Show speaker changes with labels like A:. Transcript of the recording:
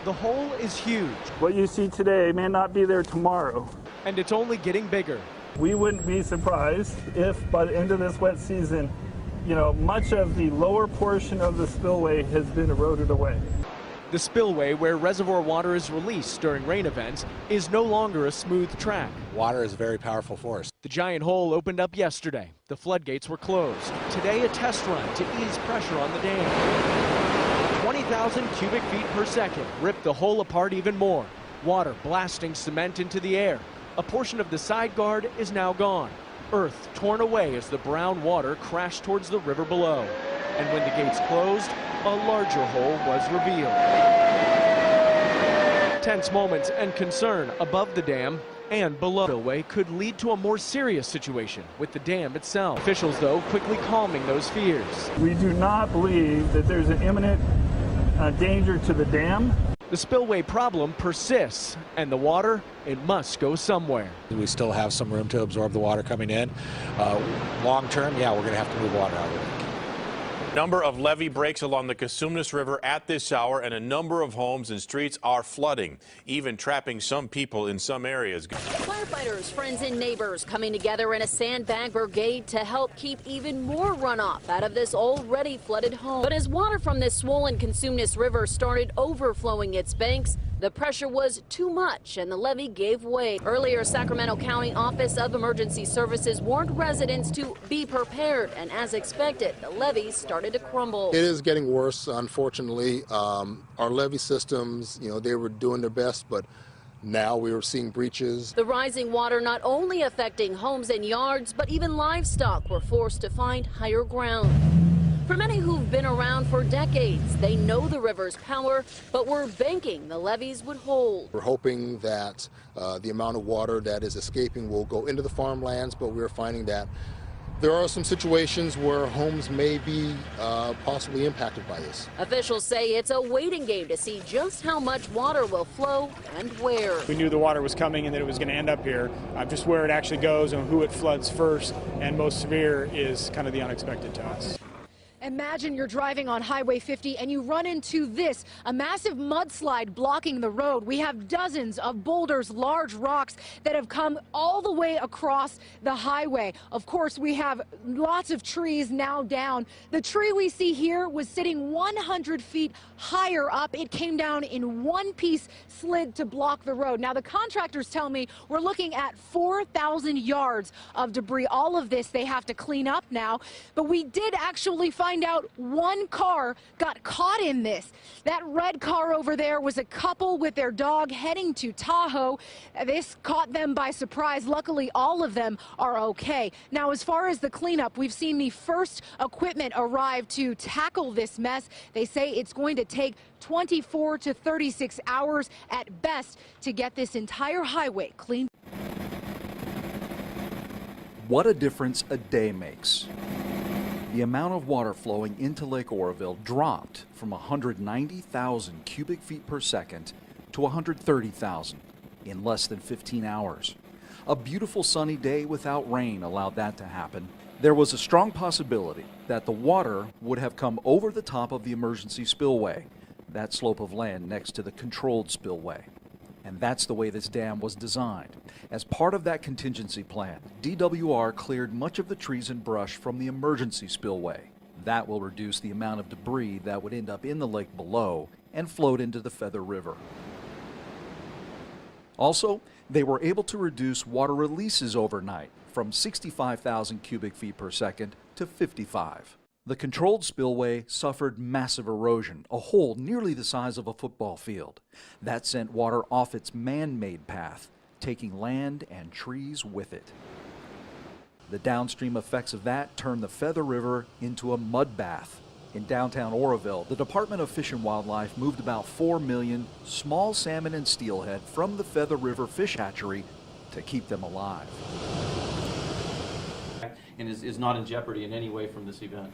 A: The hole is huge.
B: What you see today may not be there tomorrow.
A: And it's only getting bigger.
B: We wouldn't be surprised if by the end of this wet season, much of the lower portion of the spillway has been eroded away.
A: The spillway, where reservoir water is released during rain events, is no longer a smooth track.
C: Water is a very powerful force.
A: The giant hole opened up yesterday. The floodgates were closed. Today, a test run to ease pressure on the dam. 20,000 cubic feet per second ripped the hole apart even more. Water blasting cement into the air. A portion of the side guard is now gone. Earth torn away as the brown water crashed towards the river below. And when the gates closed, a larger hole was revealed. Tense moments and concern above the dam and below. The spillway could lead to a more serious situation with the dam itself. Officials, though, quickly calming those fears.
B: We do not believe that there's an imminent danger to the dam.
A: The spillway problem persists, and the water, it must go somewhere.
C: We still have some room to absorb the water coming in. Long term, yeah, we're going to have to move water out of the lake.
D: Number of levee breaks along the Cosumnes River at this hour, and a number of homes and streets are flooding, even trapping some people in some areas.
E: Firefighters, friends and neighbors coming together in a sandbag brigade to help keep even more runoff out of this already flooded home. But as water from this swollen Cosumnes River started overflowing its banks, the pressure was too much and the levee gave way. Earlier, Sacramento County Office of Emergency Services warned residents to be prepared, and as expected, the levees started to crumble.
F: It is getting worse, unfortunately. Our levee systems, they were doing their best, but now we are seeing breaches.
E: The rising water not only affecting homes and yards, but even livestock were forced to find higher ground. For many who've been around for decades, they know the river's power, but were banking the levees would hold.
F: We're hoping that the amount of water that is escaping will go into the farmlands, but we're finding that there are some situations where homes may be possibly impacted by this.
E: Officials say it's a waiting game to see just how much water will flow and where.
G: We knew the water was coming and that it was going to end up here. Just where it actually goes and who it floods first and most severe is kind of the unexpected to us.
H: Imagine you're driving on Highway 50 and you run into this, a massive mudslide blocking the road. We have dozens of boulders, large rocks that have come all the way across the highway. Of course, we have lots of trees now down. The tree we see here was sitting 100 feet higher up. It came down in one piece slid to block the road. Now, the contractors tell me we're looking at 4,000 yards of debris. All of this they have to clean up now, but we did actually find out one car got caught in this. That red car over there was a couple with their dog heading to Tahoe. This caught them by surprise. Luckily, all of them are okay. Now, as far as the cleanup, we've seen the first equipment arrive to tackle this mess. They say it's going to take 24 to 36 hours at best to get this entire highway cleaned.
I: What a difference a day makes. The amount of water flowing into Lake Oroville dropped from 190,000 cubic feet per second to 130,000 in less than 15 hours. A beautiful sunny day without rain allowed that to happen. There was a strong possibility that the water would have come over the top of the emergency spillway, that slope of land next to the controlled spillway. And that's the way this dam was designed. As part of that contingency plan, DWR cleared much of the trees and brush from the emergency spillway. That will reduce the amount of debris that would end up in the lake below and float into the Feather River. Also, they were able to reduce water releases overnight from 65,000 cubic feet per second to 55. The controlled spillway suffered massive erosion, a hole nearly the size of a football field. That sent water off its man-made path, taking land and trees with it. The downstream effects of that turned the Feather River into a mud bath. In downtown Oroville, the Department of Fish and Wildlife moved about 4 million small salmon and steelhead from the Feather River fish hatchery to keep them alive.
J: And is not in jeopardy in any way from this event.